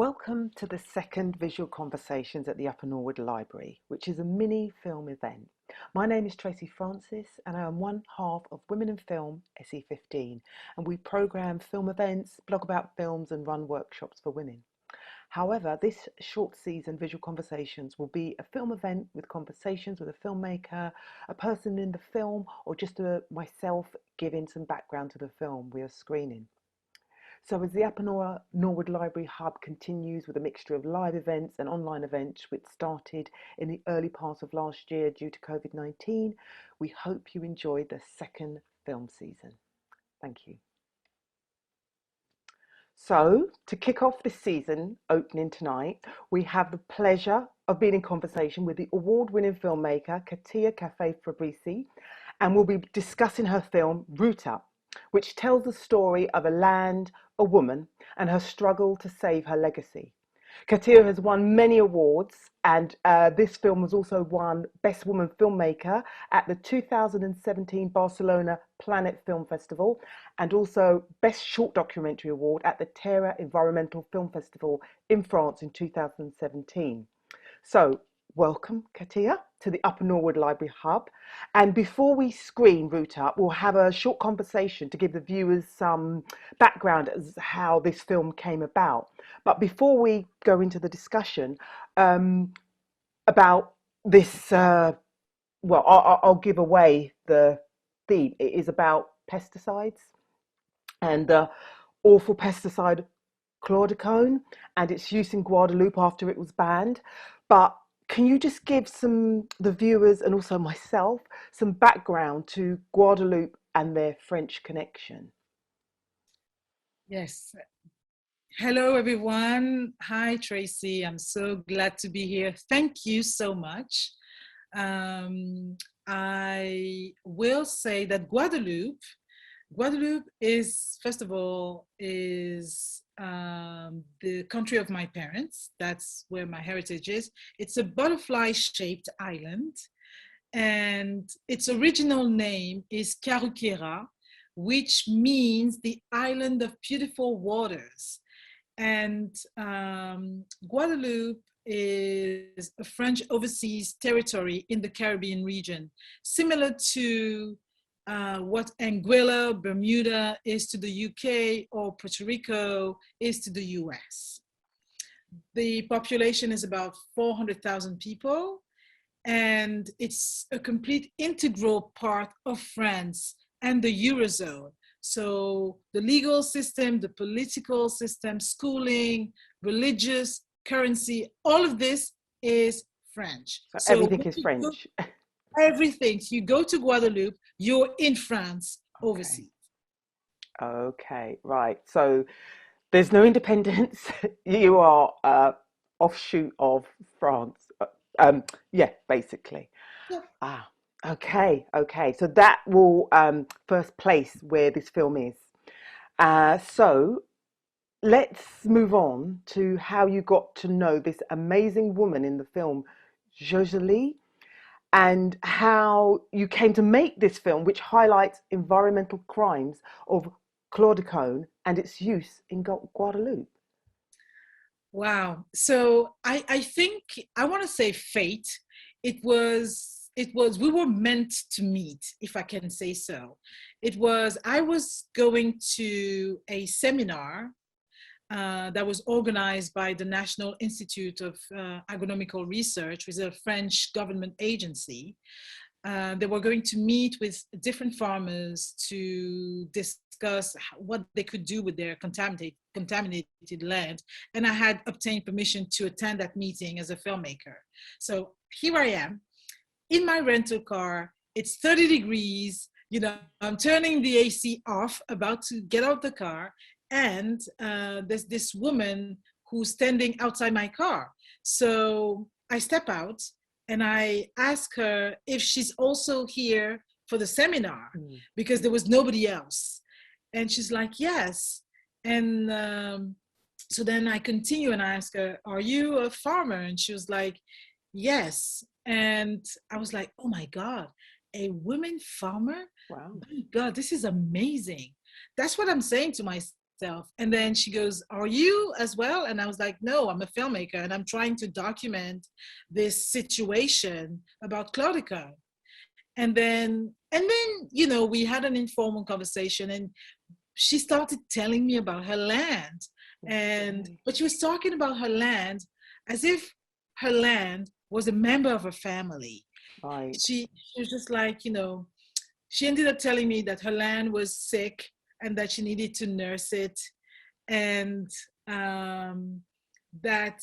Welcome to the second Visual Conversations at the Upper Norwood Library, which is a mini film event. My name is Tracy Francis and I am one half of Women in Film SE15, and we programme film events, blog about films and run workshops for women. However, this short season Visual Conversations will be a film event with conversations with a filmmaker, a person in the film, or just myself giving some background to the film we are screening. So as the Upper Norwood Library Hub continues with a mixture of live events and online events, which started in the early part of last year due to COVID-19, we hope you enjoyed the second film season. Thank you. So to kick off this season opening tonight, we have the pleasure of being in conversation with the award-winning filmmaker Katia Café-Febrissy, and we'll be discussing her film Root Up, which tells the story of a land, a woman, and her struggle to save her legacy. Katia has won many awards, and this film was also won Best Woman Filmmaker at the 2017 Barcelona Planet Film Festival, and also Best Short Documentary Award at the Terra Environmental Film Festival in France in 2017. So, welcome, Katia, to the Upper Norwood Library Hub. And before we screen Root Up, we'll have a short conversation to give the viewers some background as how this film came about. But before we go into the discussion about this, I'll give away the theme. It is about pesticides and the awful pesticide chlordecone and its use in Guadeloupe after it was banned. But can you just give the viewers and also myself some background to Guadeloupe and their French connection? Yes. Hello, everyone. Hi, Tracy. I'm so glad to be here. Thank you so much. I will say that Guadeloupe is, first of all, is the country of my parents. That's where my heritage is. It's a butterfly-shaped island, and its original name is Caruquera, which means the island of beautiful waters. And Guadeloupe is a French overseas territory in the Caribbean region, similar to what Anguilla, Bermuda is to the UK, or Puerto Rico is to the US. The population is about 400,000 people, and it's a complete integral part of France and the Eurozone. So the legal system, the political system, schooling, religious, currency, all of this is French. So everything is French. Everything. So you go to Guadeloupe, you're in France, overseas. Okay, right. So there's no independence. You are offshoot of France. Yeah, basically. Yeah. Okay. So that will first place where this film is. So let's move on to how you got to know this amazing woman in the film, Josélie, and how you came to make this film, which highlights environmental crimes of chlordecone and its use in Guadeloupe. Wow. So I think I want to say fate. We were meant to meet, if I can say so. I was going to a seminar that was organized by the National Institute of Agronomical Research, which is a French government agency. They were going to meet with different farmers to discuss what they could do with their contaminated land. And I had obtained permission to attend that meeting as a filmmaker. So here I am in my rental car. It's 30 degrees. I'm turning the AC off, about to get out the car. And there's this woman who's standing outside my car. So I step out and I ask her if she's also here for the seminar, because there was nobody else. And she's like, yes. And so then I continue and I ask her, are you a farmer? And she was like, yes. And I was like, oh my God, a woman farmer? Wow. My God, this is amazing. That's what I'm saying to myself. myself. And then she goes, are you as well? And I was like, no, I'm a filmmaker and I'm trying to document this situation about chlordecone. And then, we had an informal conversation and she started telling me about her land. But she was talking about her land as if her land was a member of her family. Right. She was just like, she ended up telling me that her land was sick and that she needed to nurse it, and that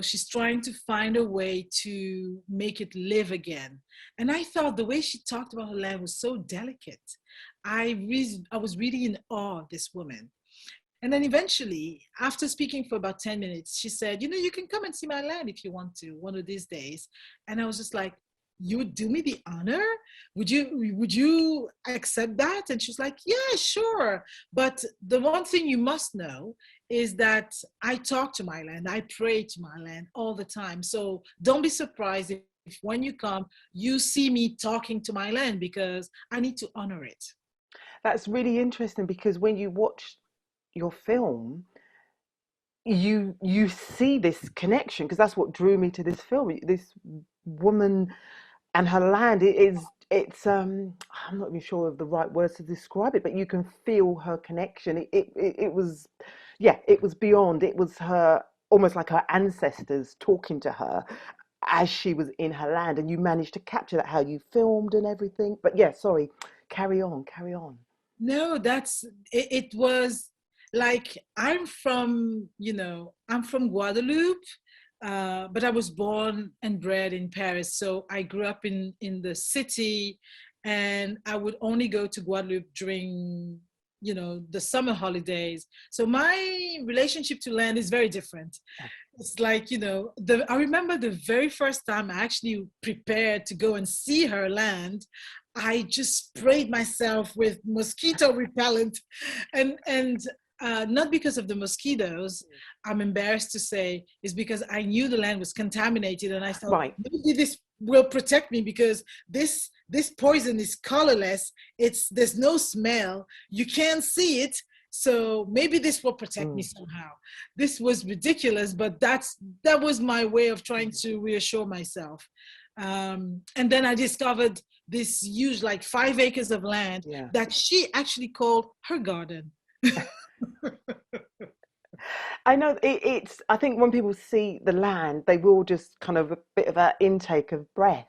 she's trying to find a way to make it live again. And I thought the way she talked about her land was so delicate. I was really in awe of this woman. And then eventually, after speaking for about 10 minutes, she said, you can come and see my land if you want to one of these days. And I was just like, you would do me the honor? Would you accept that? And she's like, yeah, sure. But the one thing you must know is that I talk to my land. I pray to my land all the time. So don't be surprised if when you come, you see me talking to my land, because I need to honor it. That's really interesting, because when you watch your film, you see this connection, because that's what drew me to this film. This woman and her land, it's I'm not even sure of the right words to describe it, but you can feel her connection. It was, yeah, it was beyond. It was her, almost like her ancestors talking to her as she was in her land, and you managed to capture that, how you filmed and everything. But yeah, sorry, carry on. No, it was like, I'm from Guadeloupe, but I was born and bred in Paris. So I grew up in the city, and I would only go to Guadeloupe during, the summer holidays. So my relationship to land is very different. It's like, I remember the very first time I actually prepared to go and see her land, I just sprayed myself with mosquito repellent, and not because of the mosquitoes, I'm embarrassed to say, is because I knew the land was contaminated, and I thought, Right. maybe this will protect me, because this poison is colorless. There's no smell. You can't see it. So maybe this will protect me somehow. This was ridiculous, but that was my way of trying to reassure myself. And then I discovered this huge, like 5 acres of land, Yeah. that she actually called her garden. I know it's, I think when people see the land, they will just kind of a bit of an intake of breath.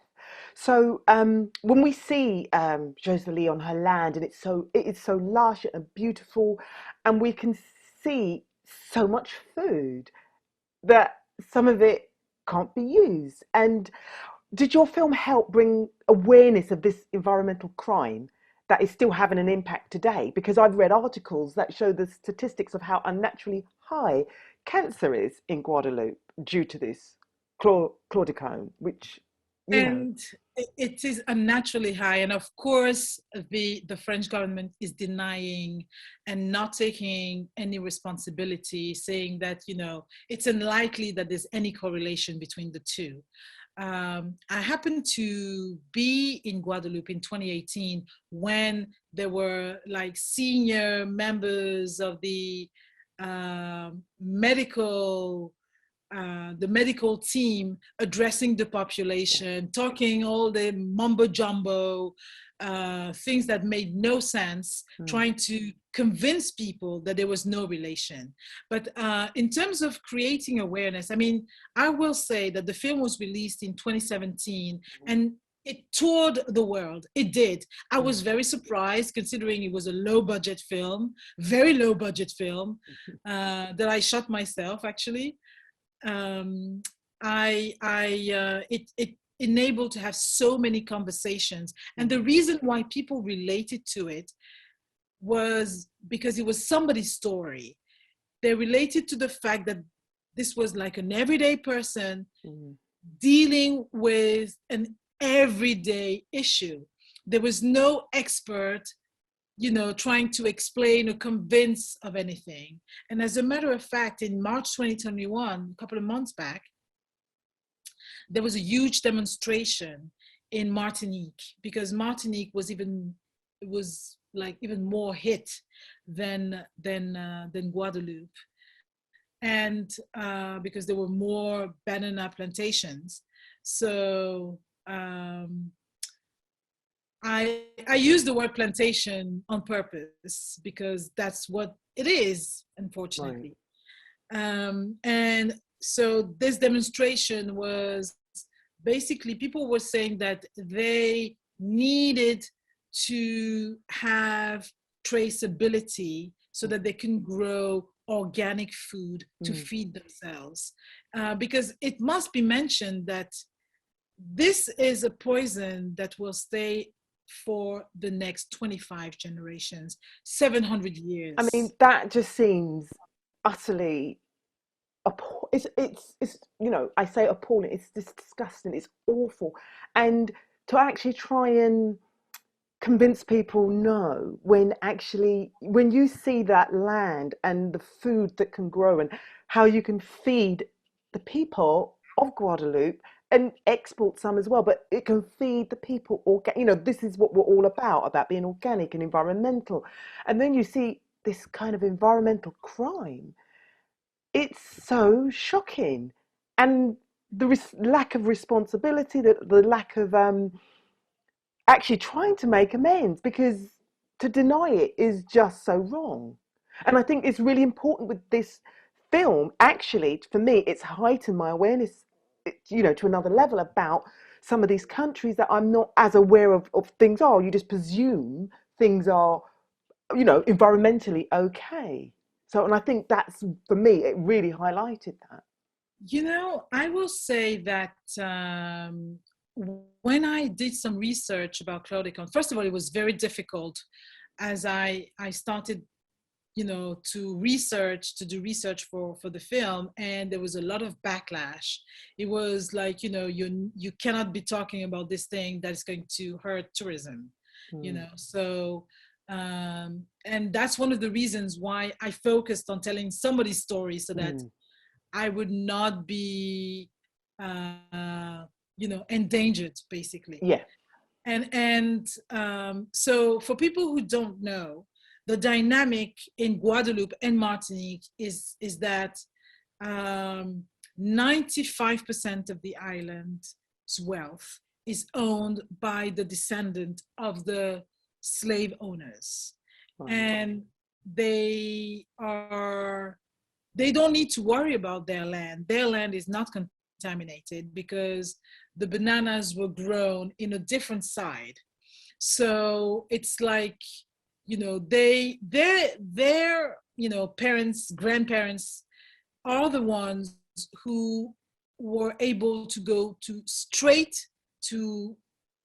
So when we see Joselie on her land, and it is so lush and beautiful, and we can see so much food that some of it can't be used. And did your film help bring awareness of this environmental crime that is still having an impact today? Because I've read articles that show the statistics of how unnaturally high cancer is in Guadeloupe due to this chlordecone, which, you know. And it is unnaturally high. And of course, the French government is denying and not taking any responsibility, saying that, it's unlikely that there's any correlation between the two. I happened to be in Guadeloupe in 2018 when there were like senior members of medical the medical team addressing the population, talking all the mumbo jumbo, things that made no sense, trying to convince people that there was no relation. But in terms of creating awareness, I mean, I will say that the film was released in 2017, and it toured the world. It did. I was very surprised, considering it was a low budget film, very low budget film, that I shot myself actually. It enabled to have so many conversations, and the reason why people related to it was because it was somebody's story. They related to the fact that this was like an everyday person dealing with an everyday issue. There was no expert, trying to explain or convince of anything. And as a matter of fact, in March 2021, a couple of months back, there was a huge demonstration in Martinique, because Martinique was even it was like even more hit than Guadeloupe, and because there were more banana plantations. So I use the word plantation on purpose because that's what it is, Right. unfortunately. And so this demonstration was basically people were saying that they needed to have traceability so that they can grow organic food to Mm. feed themselves. Because it must be mentioned that this is a poison that will stay for the next 25 generations, 700 I mean, years. that just seems utterly it's I say appalling. It's just disgusting. It's awful, and to actually try and convince people no, when actually when you see that land and the food that can grow and how you can feed the people of Guadeloupe and export some as well, but it can feed the people this is what we're all about being organic and environmental. And then you see this kind of environmental crime. It's so shocking. And the lack of responsibility, the lack of actually trying to make amends, because to deny it is just so wrong. And I think it's really important with this film, actually, for me, it's heightened my awareness, to another level about some of these countries that I'm not as aware of things are. You just presume things are, environmentally okay. So, and I think that's, for me, it really highlighted that. I will say that when I did some research about chlordecone, first of all, it was very difficult as I started, to do research for the film, and there was a lot of backlash. It was like, you cannot be talking about this thing that is going to hurt tourism, Mm, so and that's one of the reasons why I focused on telling somebody's story so that mm, I would not be, uh, endangered, basically. yeah, And so for people who don't know, the dynamic in Guadeloupe and Martinique is that 95% of the island's wealth is owned by the descendant of the slave owners, right, and they are they don't need to worry about their land. Their land is not contaminated because the bananas were grown in a different side. So it's like, their parents, grandparents are the ones who were able to go to straight to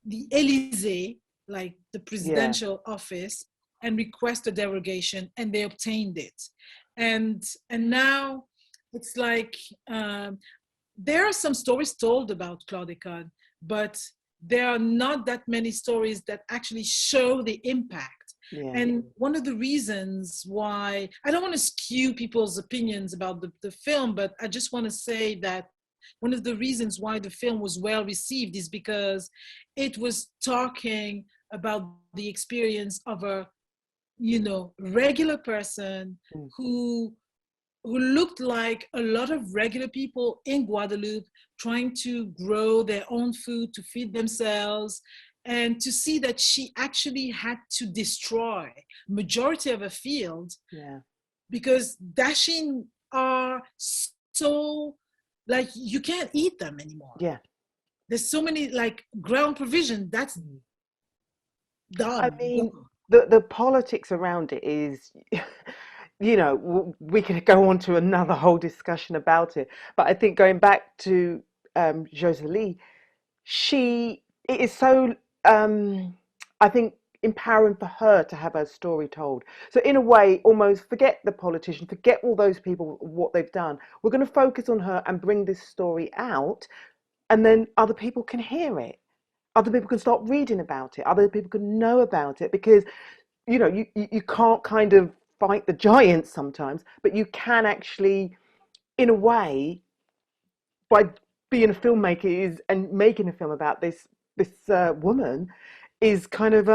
the Elysee, like the yeah. presidential office, and request a derogation, and they obtained it. And now it's like, there are some stories told about Claudicon, but there are not that many stories that actually show the impact. Yeah. And one of the reasons why, I don't want to skew people's opinions about the film, but I just want to say that one of the reasons why the film was well received is because it was talking about the experience of a, regular person Mm. who who looked like a lot of regular people in Guadeloupe trying to grow their own food to feed themselves, and to see that she actually had to destroy majority of a field Yeah. because dashing are so, like, you can't eat them anymore. Yeah. There's so many, like, ground provision that's Mm. I done, mean, gone. the politics around it is, we could go on to another whole discussion about it. But I think going back to Joselie, it is so, I think, empowering for her to have her story told. So in a way, almost forget the politician, forget all those people, what they've done. We're going to focus on her and bring this story out, and then other people can hear it. Other people can start reading about it. Other people can know about it, because you can't kind of fight the giants sometimes, but you can actually, in a way, by being a filmmaker is and making a film about this woman, is kind of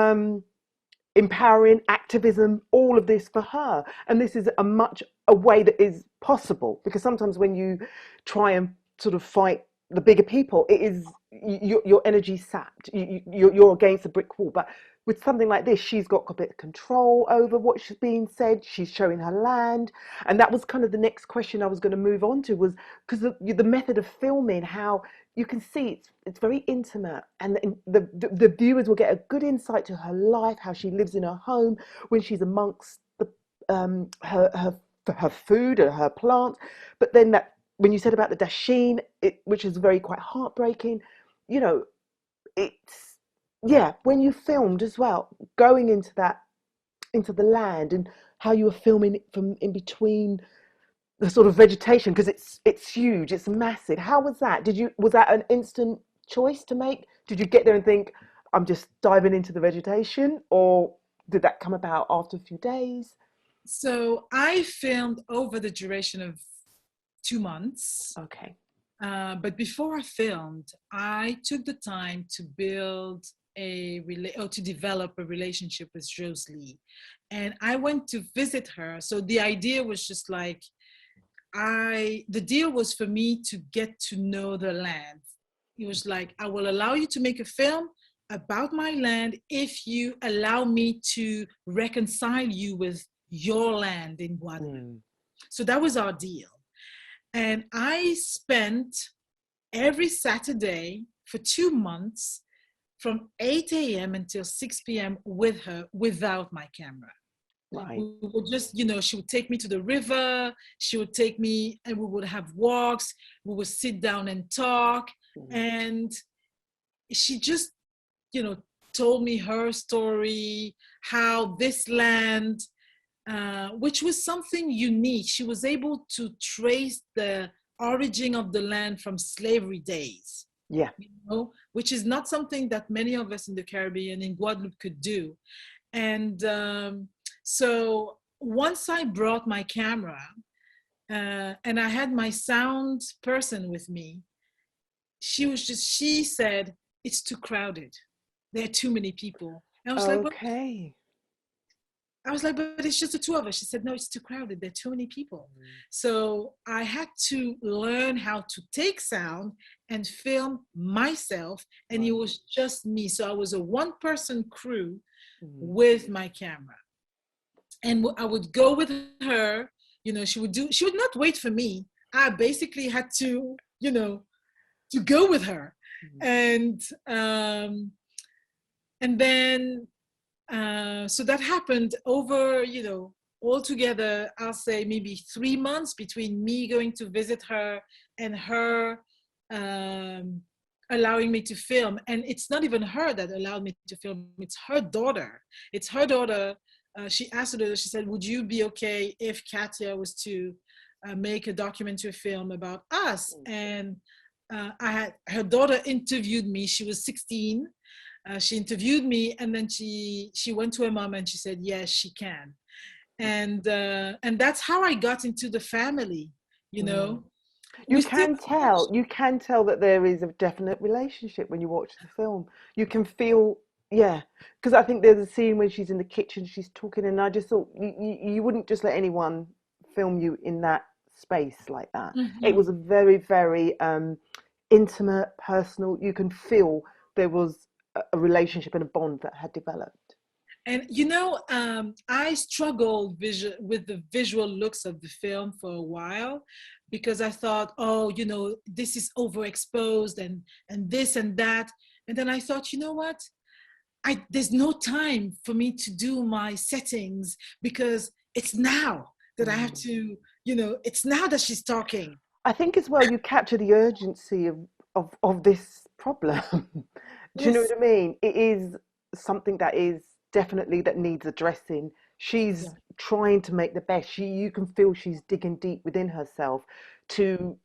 empowering activism, all of this for her. And this is a way that is possible, because sometimes when you try and sort of fight the bigger people, it is your energy sapped. You're against a brick wall. But with something like this, she's got a bit of control over what's being said. She's showing her land, and that was kind of the next question I was going to move on to, was because the method of filming, how you can see it's very intimate, and the viewers will get a good insight to her life, how she lives in her home when she's amongst the her food and her plants. But then that, when you said about the dasheen, which is very quite heartbreaking, you know, it's, yeah, when you filmed as well, going into the land, and how you were filming it from in between the sort of vegetation, because it's huge, it's massive. How was that? Was that an instant choice to make? Did you get there and think, I'm just diving into the vegetation, or did that come about after a few days? So I filmed over the duration of 2 months. Okay. But before I filmed, I took the time to build to develop a relationship with Josie. And I went to visit her. So the idea was just like, the deal was for me to get to know the land. It was like, I will allow you to make a film about my land if you allow me to reconcile you with your land in Guadeloupe. So that was our deal. And I spent every Saturday for 2 months from 8 a.m. until 6 p.m. with her without my camera. Right. We would just, she would take me to the river, she would take me, and we would have walks, we would sit down and talk. And she just, told me her story, how this land, which was something unique. She was able to trace the origin of the land from slavery days. Yeah. Which is not something that many of us in the Caribbean, in Guadeloupe, could do. And so once I brought my camera and I had my sound person with me, she said, it's too crowded. There are too many people. And I was like, but it's just the two of us. She said, no, it's too crowded. There are too many people. So I had to learn how to take sound and film myself. And it was just me. So I was a one-person crew with my camera. And I would go with her. She would not wait for me. I basically had to, to go with her. And then, so that happened over, altogether, I'll say maybe 3 months between me going to visit her and her allowing me to film. And it's not even her that allowed me to film. It's her daughter. She asked her daughter, she said, would you be okay if Katia was to make a documentary film about us? And her daughter interviewed me. She was 16. She interviewed me, and then she went to her mom and she said, yes, she can. And that's how I got into the family, You can tell that there is a definite relationship when you watch the film. You can feel, yeah, because I think there's a scene when she's in the kitchen, she's talking, and I just thought you wouldn't just let anyone film you in that space like that. It was a very, very intimate, personal. You can feel there was a relationship and a bond that had developed. And I struggled with the visual looks of the film for a while, because I thought, this is overexposed and this and that. And then I thought, you know what? There's no time for me to do my settings, because it's now that I have to, it's now that she's talking. I think as well, you capture the urgency of this problem. Do you know what I mean? It is something that is definitely that needs addressing. She's trying to make the best. You can feel she's digging deep within herself to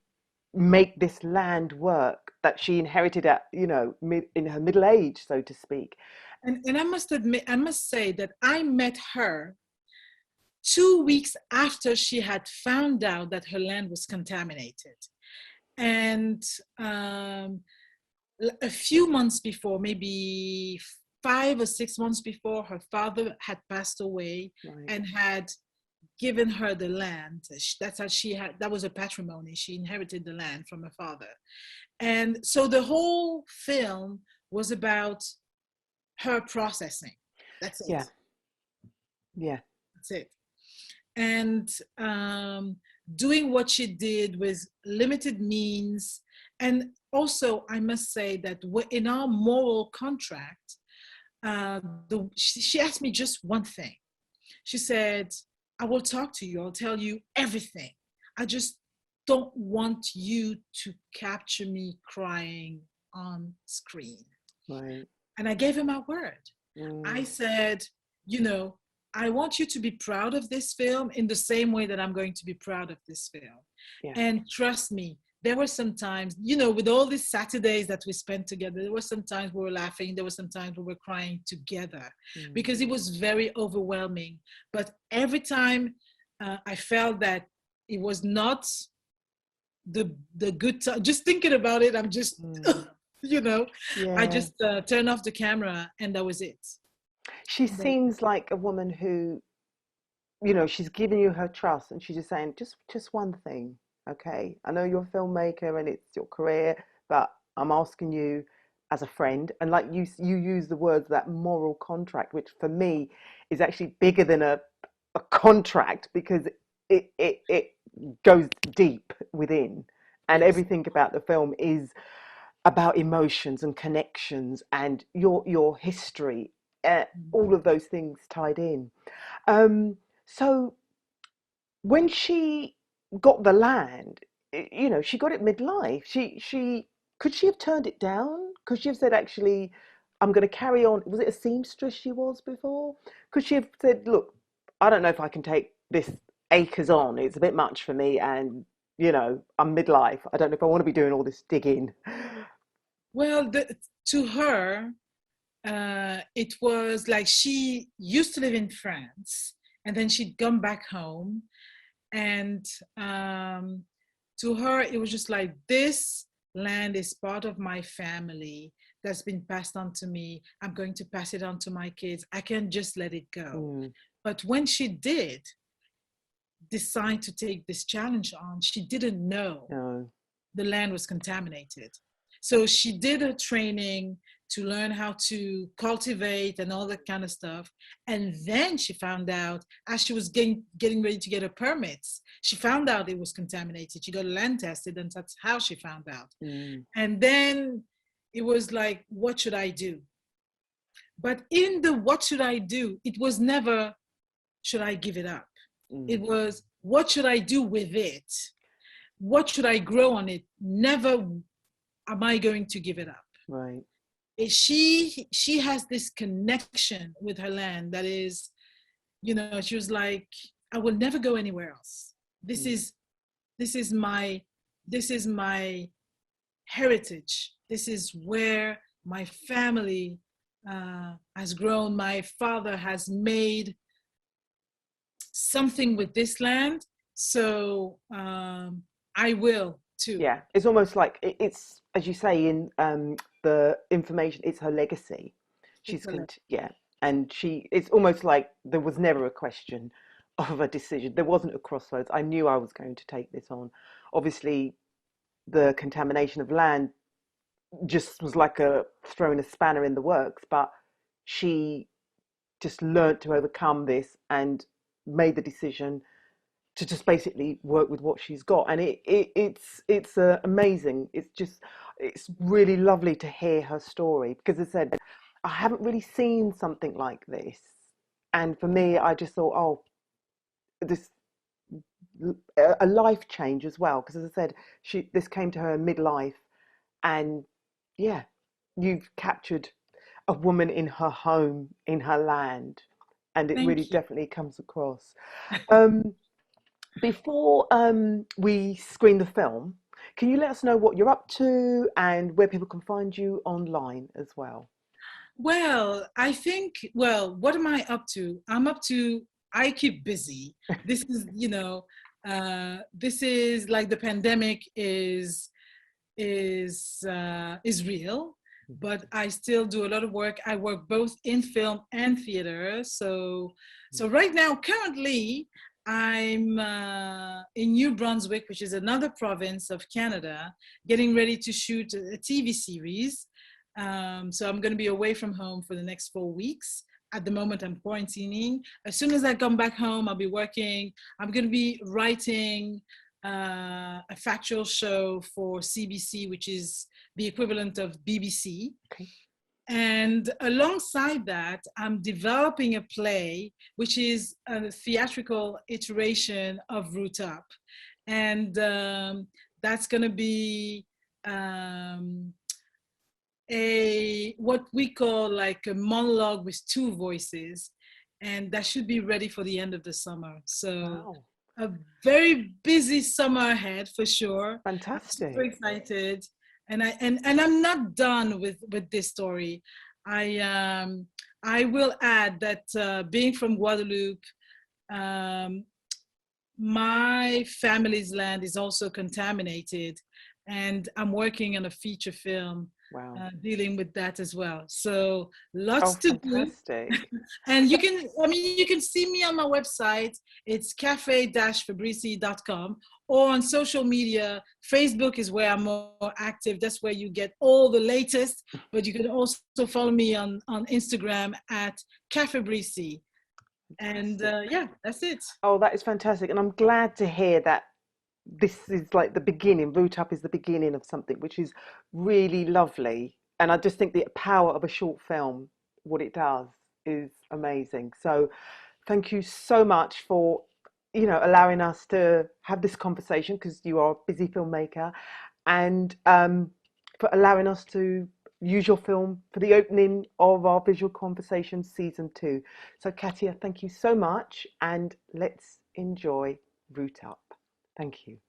make this land work that she inherited at, in her middle age, so to speak. And I must say that I met her 2 weeks after she had found out that her land was contaminated. And a few months before, maybe 5 or 6 months before, her father had passed away, Right. and had given her the land. That's how that was a patrimony. She inherited the land from her father. And so the whole film was about her processing. That's it. Yeah. Yeah. That's it. And doing what she did with limited means. And also, I must say that in our moral contract, she asked me just one thing. She said, I will talk to you. I'll tell you everything. I just don't want you to capture me crying on screen. Right. And I gave her my word. I Mm. said, I want you to be proud of this film in the same way that I'm going to be proud of this film. Yeah. And trust me, there were some times, with all these Saturdays that we spent together, there were some times we were laughing, there were some times we were crying together, because it was very overwhelming. But every time I felt that it was not the good time, just thinking about it, I'm just, Yeah. I just turned off the camera, and that was it. She seems like a woman who, she's giving you her trust, and she's just saying, just one thing, okay? I know you're a filmmaker and it's your career, but I'm asking you as a friend. And like you use the words, that moral contract, which for me is actually bigger than a contract, because it goes deep within, and Yes. everything about the film is about emotions and connections and your history, all of those things tied in. So when she got the land, she got it midlife. She could she have turned it down? Could she have said, actually, I'm going to carry on? Was it a seamstress she was before? Could she have said, look, I don't know if I can take this acres on. It's a bit much for me, and I'm midlife. I don't know if I want to be doing all this digging. Well, to her, it was like she used to live in France, and then she'd come back home. And to her, it was just like, this land is part of my family that's been passed on to me. I'm going to pass it on to my kids. I can't just let it go. Mm, But when she did decide to take this challenge on, she didn't know no. the land was contaminated. So she did a training to learn how to cultivate and all that kind of stuff. And then she found out, as she was getting ready to get her permits, she found out it was contaminated. She got land tested, and that's how she found out. Mm, And then it was like, what should I do? But in the what should I do, it was never, should I give it up? It mm, was, what should I do with it? What should I grow on it? Never am I going to give it up. right. She has this connection with her land that is, she was like, I will never go anywhere else. This Mm, is this is my this is my heritage. This is where my family has grown. My father has made something with this land, so I will too. yeah, it's almost like it's, as you say in the information, it's her legacy. It's Yeah, and it's almost like there was never a question of a decision. There wasn't a crossroads. I knew I was going to take this on. Obviously, the contamination of land just was like a throwing a spanner in the works, but she just learnt to overcome this and made the decision to just basically work with what she's got. And it's amazing. It's really lovely to hear her story, because as I said, I haven't really seen something like this, and for me, I just thought, oh, this a life change as well, because as I said, this came to her midlife, and yeah, you've captured a woman in her home, in her land, and it really Thank you. definitely comes across. Um, Before we screen the film, can you let us know what you're up to and where people can find you online as well? Well, I think, what am I up to? I keep busy. This is, this is like, the pandemic is real. but I still do a lot of work. I work both in film and theater. So right now, currently, I'm in New Brunswick, which is another province of Canada, getting ready to shoot a TV series. So I'm going to be away from home for the next 4 weeks. At the moment, I'm quarantining. As soon as I come back home, I'll be working. I'm going to be writing a factual show for CBC, which is the equivalent of BBC. Okay. And alongside that, I'm developing a play, which is a theatrical iteration of Root Up. And that's going to be what we call like a monologue with two voices. And that should be ready for the end of the summer. So Wow. a very busy summer ahead for sure. Fantastic. I'm super excited. And I'm not done with this story. I will add that being from Guadeloupe, my family's land is also contaminated, and I'm working on a feature film. Wow. Dealing with that as well. So lots Oh, to do. fantastic. And you can see me on my website. It's cafe-febrissy.com, or on social media. Facebook is where I'm more active. That's where you get all the latest. But you can also follow me on Instagram at Café-Febrissy. And yeah, that's it. Oh, that is fantastic. And I'm glad to hear that this is like the beginning. Root Up is the beginning of something which is really lovely. And I just think the power of a short film, what it does, is amazing. So thank you so much for, allowing us to have this conversation, because you are a busy filmmaker, and for allowing us to use your film for the opening of our Visual Conversations season 2. So Katia, thank you so much, and let's enjoy Root Up. Thank you.